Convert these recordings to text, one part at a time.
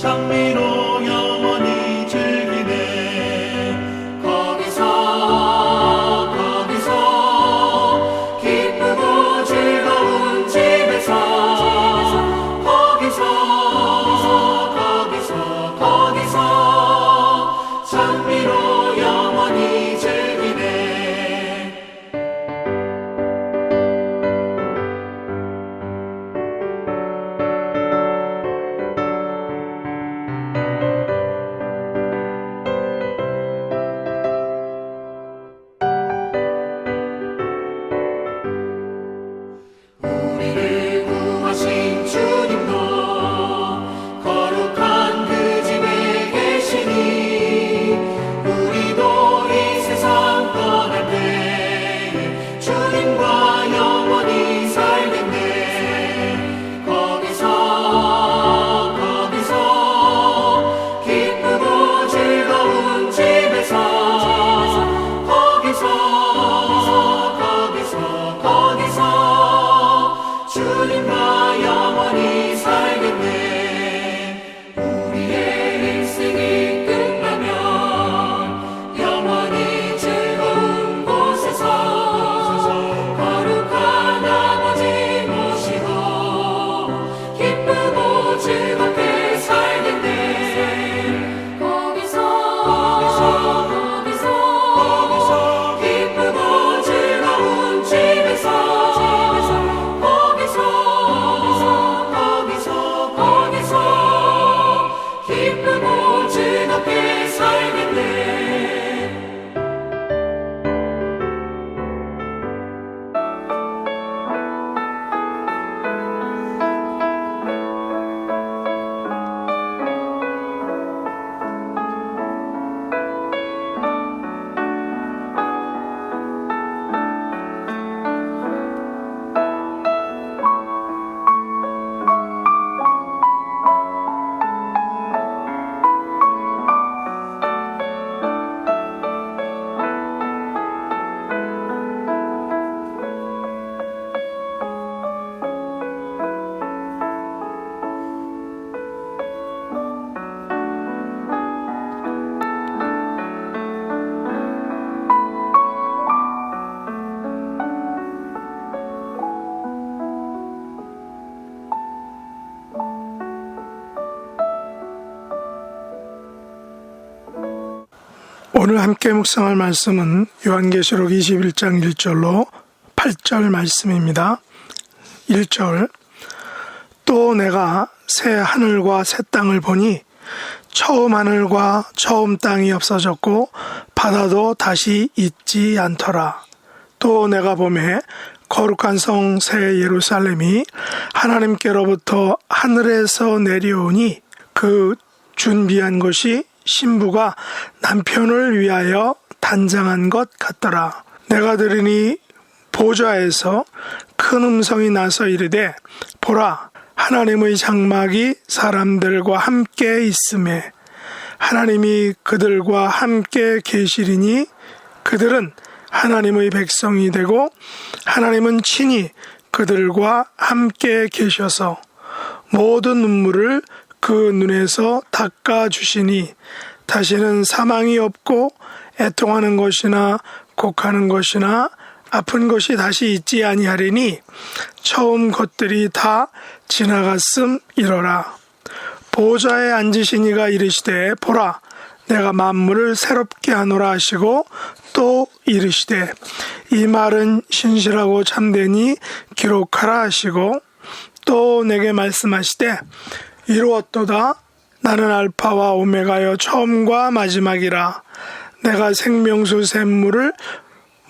장미로 영원히 즐기네. 거기서 기쁘고 즐거운 집에서 거기서 장미로 영원히 즐기네. 우리를 구하신 주님도 거룩한 그 집에 계시니 우리도 이 세상 떠날 때 주님과 영원히 살겠네. 거기서 기쁘고 즐거운 집에서 거기서 주님과 영원히 살겠네. 우리의 인생이 끝나면 영원히 즐거운 곳에서 거룩한 아버지 모시고 기쁘고 즐겁게 살겠네. 거기서 기쁘고 즐거운 집에서 기쁘고 즐겁게 살겠네. 오늘 함께 묵상할 말씀은 요한계시록 21장 1절로 8절 말씀입니다. 1절 또 내가 새 하늘과 새 땅을 보니 처음 하늘과 처음 땅이 없어졌고 바다도 다시 있지 않더라. 또 내가 보매 거룩한 성 새 예루살렘이 하나님께로부터 하늘에서 내려오니 그 준비한 것이 신부가 남편을 위하여 단장한 것 같더라. 내가 들으니 보좌에서 큰 음성이 나서 이르되 보라 하나님의 장막이 사람들과 함께 있음에 하나님이 그들과 함께 계시리니 그들은 하나님의 백성이 되고 하나님은 친히 그들과 함께 계셔서 모든 눈물을 그 눈에서 닦아주시니 다시는 사망이 없고 애통하는 것이나 곡하는 것이나 아픈 것이 다시 있지 아니하리니 처음 것들이 다 지나갔음이로라. 보좌에 앉으신 이가 이르시되 보라 내가 만물을 새롭게 하노라 하시고 또 이르시되 이 말은 신실하고 참되니 기록하라 하시고 또 내게 말씀하시되 이루었도다. 나는 알파와 오메가여 처음과 마지막이라. 내가 생명수 샘물을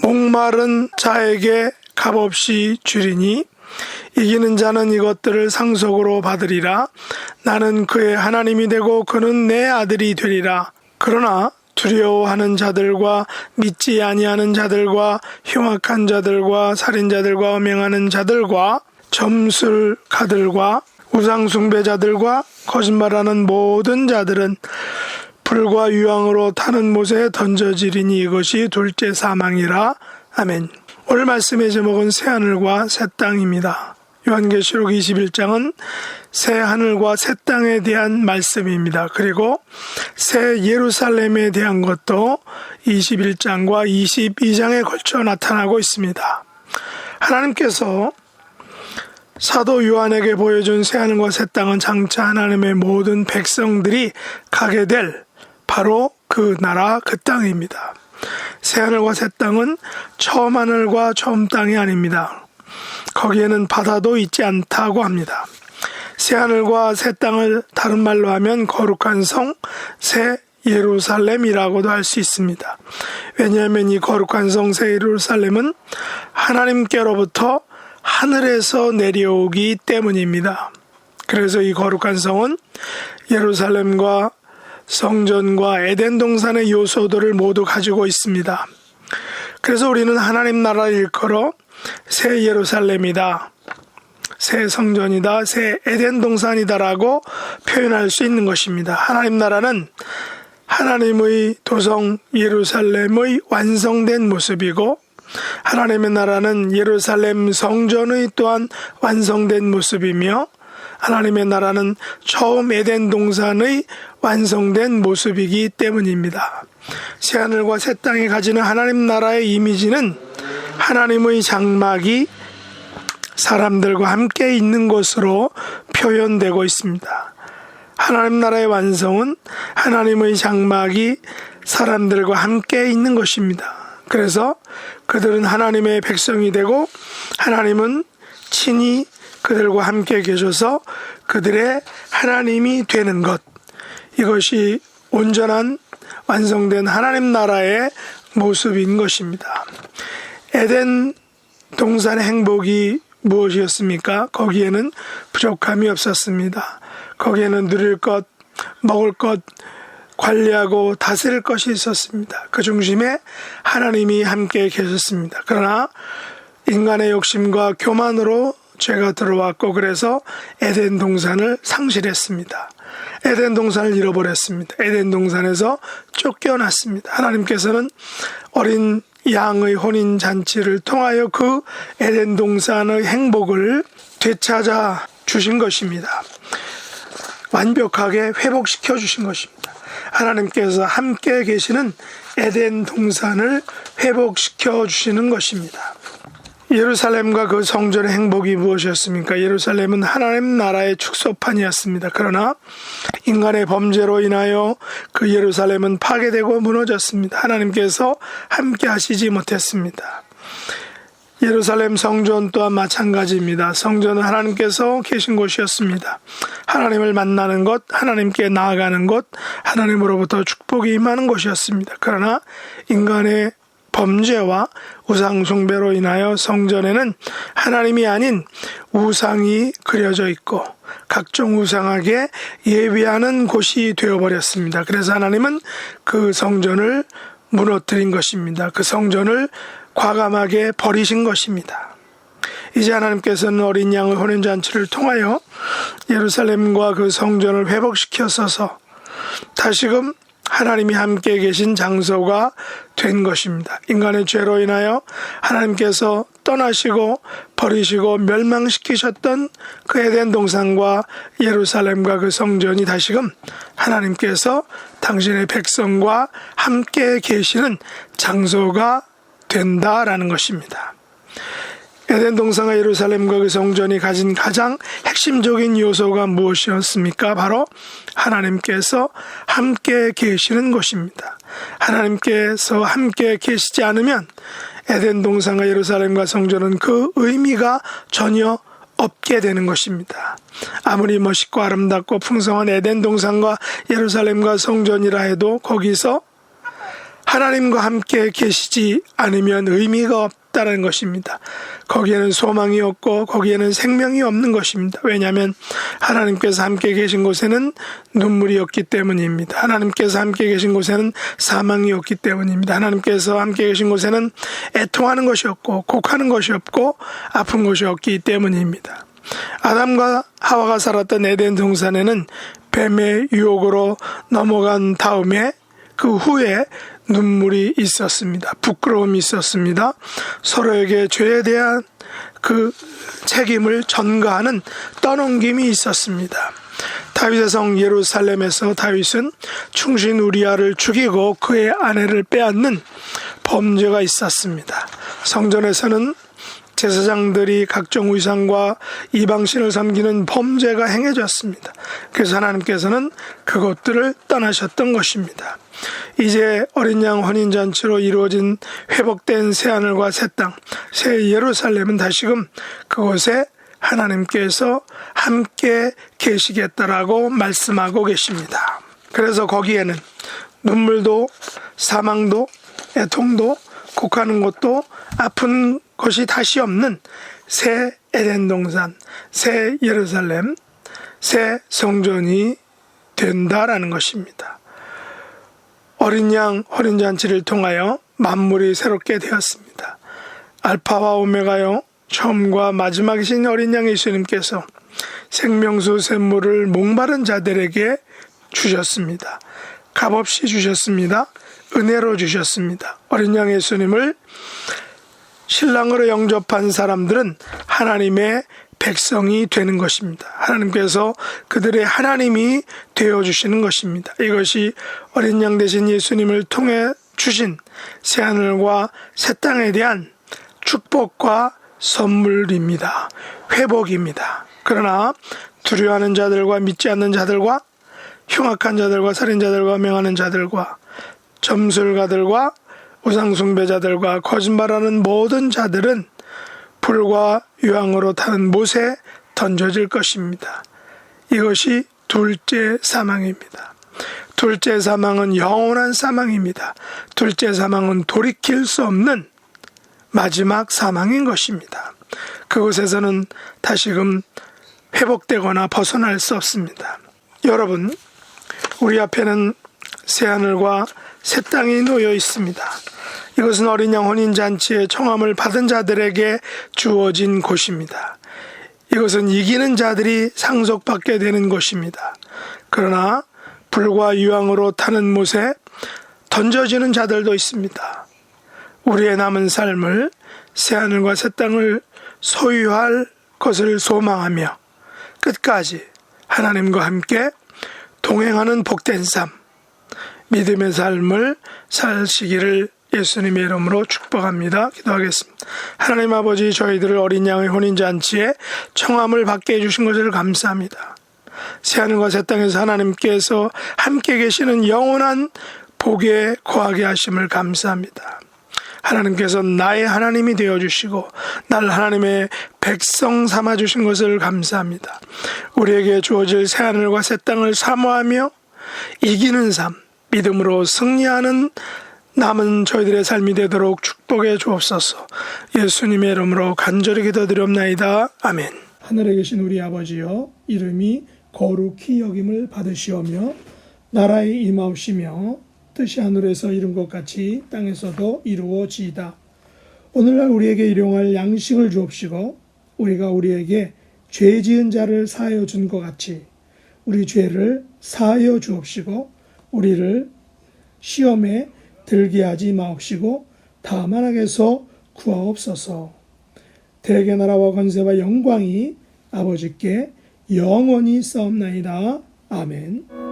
목마른 자에게 값없이 주리니 이기는 자는 이것들을 상속으로 받으리라. 나는 그의 하나님이 되고 그는 내 아들이 되리라. 그러나 두려워하는 자들과 믿지 아니하는 자들과 흉악한 자들과 살인자들과 음행하는 자들과 점술가들과 우상숭배자들과 거짓말하는 모든 자들은 불과 유황으로 타는 못에 던져지리니 이것이 둘째 사망이라. 아멘. 오늘 말씀의 제목은 새하늘과 새 땅입니다. 요한계시록 21장은 새 하늘과 새 땅에 대한 말씀입니다. 그리고 새 예루살렘에 대한 것도 21장과 22장에 걸쳐 나타나고 있습니다. 하나님께서 사도 요한에게 보여준 새 하늘과 새 땅은 장차 하나님의 모든 백성들이 가게 될 바로 그 나라 그 땅입니다. 새 하늘과 새 땅은 처음 하늘과 처음 땅이 아닙니다. 거기에는 바다도 있지 않다고 합니다. 새 하늘과 새 땅을 다른 말로 하면 거룩한 성, 새 예루살렘이라고도 할 수 있습니다. 왜냐하면 이 거룩한 성, 새 예루살렘은 하나님께로부터 하늘에서 내려오기 때문입니다. 그래서 이 거룩한 성은 예루살렘과 성전과 에덴 동산의 요소들을 모두 가지고 있습니다. 그래서 우리는 하나님 나라를 일컬어 새 예루살렘이다, 새 성전이다, 새 에덴 동산이다라고 표현할 수 있는 것입니다. 하나님 나라는 하나님의 도성 예루살렘의 완성된 모습이고, 하나님의 나라는 예루살렘 성전의 또한 완성된 모습이며, 하나님의 나라는 처음 에덴 동산의 완성된 모습이기 때문입니다. 새하늘과 새 땅이 가지는 하나님 나라의 이미지는 하나님의 장막이 사람들과 함께 있는 것으로 표현되고 있습니다. 하나님 나라의 완성은 하나님의 장막이 사람들과 함께 있는 것입니다. 그래서 그들은 하나님의 백성이 되고, 하나님은 친히 그들과 함께 계셔서 그들의 하나님이 되는 것, 이것이 온전한 완성된 하나님 나라의 모습인 것입니다. 에덴 동산의 행복이 무엇이었습니까? 거기에는 부족함이 없었습니다. 거기에는 누릴 것, 먹을 것, 관리하고 다스릴 것이 있었습니다. 그 중심에 하나님이 함께 계셨습니다. 그러나 인간의 욕심과 교만으로 죄가 들어왔고, 그래서 에덴 동산을 상실했습니다. 에덴 동산을 잃어버렸습니다. 에덴 동산에서 쫓겨났습니다. 하나님께서는 어린 양의 혼인 잔치를 통하여 그 에덴 동산의 행복을 되찾아 주신 것입니다. 완벽하게 회복시켜 주신 것입니다. 하나님께서 함께 계시는 에덴 동산을 회복시켜 주시는 것입니다. 예루살렘과 그 성전의 행복이 무엇이었습니까? 예루살렘은 하나님 나라의 축소판이었습니다. 그러나 인간의 범죄로 인하여 그 예루살렘은 파괴되고 무너졌습니다. 하나님께서 함께 하시지 못했습니다. 예루살렘 성전 또한 마찬가지입니다. 성전은 하나님께서 계신 곳이었습니다. 하나님을 만나는 것, 하나님께 나아가는 곳, 하나님으로부터 축복이 임하는 곳이었습니다. 그러나 인간의 범죄와 우상 숭배로 인하여 성전에는 하나님이 아닌 우상이 그려져 있고 각종 우상에게 예배하는 곳이 되어버렸습니다. 그래서 하나님은 그 성전을 무너뜨린 것입니다. 그 성전을 과감하게 버리신 것입니다. 이제 하나님께서는 어린 양의 혼인잔치를 통하여 예루살렘과 그 성전을 회복시켜서서 다시금 하나님이 함께 계신 장소가 된 것입니다. 인간의 죄로 인하여 하나님께서 떠나시고 버리시고 멸망시키셨던 그 에덴 동산과 예루살렘과 그 성전이 다시금 하나님께서 당신의 백성과 함께 계시는 장소가 된다라는 것입니다. 에덴 동산과 예루살렘과 그 성전이 가진 가장 핵심적인 요소가 무엇이었습니까? 바로 하나님께서 함께 계시는 것입니다. 하나님께서 함께 계시지 않으면 에덴 동산과 예루살렘과 성전은 그 의미가 전혀 없게 되는 것입니다. 아무리 멋있고 아름답고 풍성한 에덴 동산과 예루살렘과 성전이라 해도 거기서 하나님과 함께 계시지 않으면 의미가 없다는 것입니다. 거기에는 소망이 없고 거기에는 생명이 없는 것입니다. 왜냐하면 하나님께서 함께 계신 곳에는 눈물이 없기 때문입니다. 하나님께서 함께 계신 곳에는 사망이 없기 때문입니다. 하나님께서 함께 계신 곳에는 애통하는 것이 없고 곡하는 것이 없고 아픈 것이 없기 때문입니다. 아담과 하와가 살았던 에덴 동산에는 뱀의 유혹으로 넘어간 다음에 그 후에 눈물이 있었습니다. 부끄러움이 있었습니다. 서로에게 죄에 대한 그 책임을 전가하는 떠넘김이 있었습니다. 다윗의 성 예루살렘에서 다윗은 충신 우리아를 죽이고 그의 아내를 빼앗는 범죄가 있었습니다. 성전에서는 제사장들이 각종 의상과 이방신을 섬기는 범죄가 행해졌습니다. 그래서 하나님께서는 그것들을 떠나셨던 것입니다. 이제 어린 양 혼인잔치로 이루어진 회복된 새하늘과 새 땅, 새 예루살렘은 다시금 그곳에 하나님께서 함께 계시겠다라고 말씀하고 계십니다. 그래서 거기에는 눈물도 사망도 애통도 곡하는 것도 아픈 것이 다시 없는 새 에덴 동산, 새 예루살렘, 새 성전이 된다라는 것입니다. 어린 양 혼인잔치를 통하여 만물이 새롭게 되었습니다. 알파와 오메가요, 처음과 마지막이신 어린 양 예수님께서 생명수 샘물을 목마른 자들에게 주셨습니다. 값없이 주셨습니다. 은혜로 주셨습니다. 어린 양 예수님을 신랑으로 영접한 사람들은 하나님의 백성이 되는 것입니다. 하나님께서 그들의 하나님이 되어주시는 것입니다. 이것이 어린 양 되신 예수님을 통해 주신 새하늘과 새 땅에 대한 축복과 선물입니다. 회복입니다. 그러나 두려워하는 자들과 믿지 않는 자들과 흉악한 자들과 살인자들과 명하는 자들과 점술가들과 우상숭배자들과 거짓말하는 모든 자들은 불과 유황으로 타는 못에 던져질 것입니다. 이것이 둘째 사망입니다. 둘째 사망은 영원한 사망입니다. 둘째 사망은 돌이킬 수 없는 마지막 사망인 것입니다. 그곳에서는 다시금 회복되거나 벗어날 수 없습니다. 여러분, 우리 앞에는 새하늘과 새 땅이 놓여 있습니다. 이것은 어린 양 혼인잔치의 청함을 받은 자들에게 주어진 곳입니다. 이것은 이기는 자들이 상속받게 되는 곳입니다. 그러나 불과 유황으로 타는 못에 던져지는 자들도 있습니다. 우리의 남은 삶을 새하늘과 새 땅을 소유할 것을 소망하며 끝까지 하나님과 함께 동행하는 복된 삶, 믿음의 삶을 사시기를 예수님의 이름으로 축복합니다. 기도하겠습니다. 하나님 아버지, 저희들을 어린 양의 혼인잔치에 청함을 받게 해주신 것을 감사합니다. 새하늘과 새 땅에서 하나님께서 함께 계시는 영원한 복에 거하게 하심을 감사합니다. 하나님께서 나의 하나님이 되어주시고 날 하나님의 백성 삼아주신 것을 감사합니다. 우리에게 주어질 새하늘과 새 땅을 사모하며 이기는 삶, 믿음으로 승리하는 남은 저희들의 삶이 되도록 축복해 주옵소서. 예수님의 이름으로 간절히 기도드리옵나이다. 아멘. 하늘에 계신 우리 아버지여, 이름이 거룩히 여김을 받으시오며 나라의 임하옵시며 뜻이 하늘에서 이룬 것 같이 땅에서도 이루어지이다. 오늘날 우리에게 일용할 양식을 주옵시고 우리가 우리에게 죄 지은 자를 사하여 준 것 같이 우리 죄를 사하여 주옵시고 우리를 시험에 들게 하지 마옵시고 다만 악에서 구하옵소서. 대개 나라와 권세와 영광이 아버지께 영원히 싸움나이다. 아멘.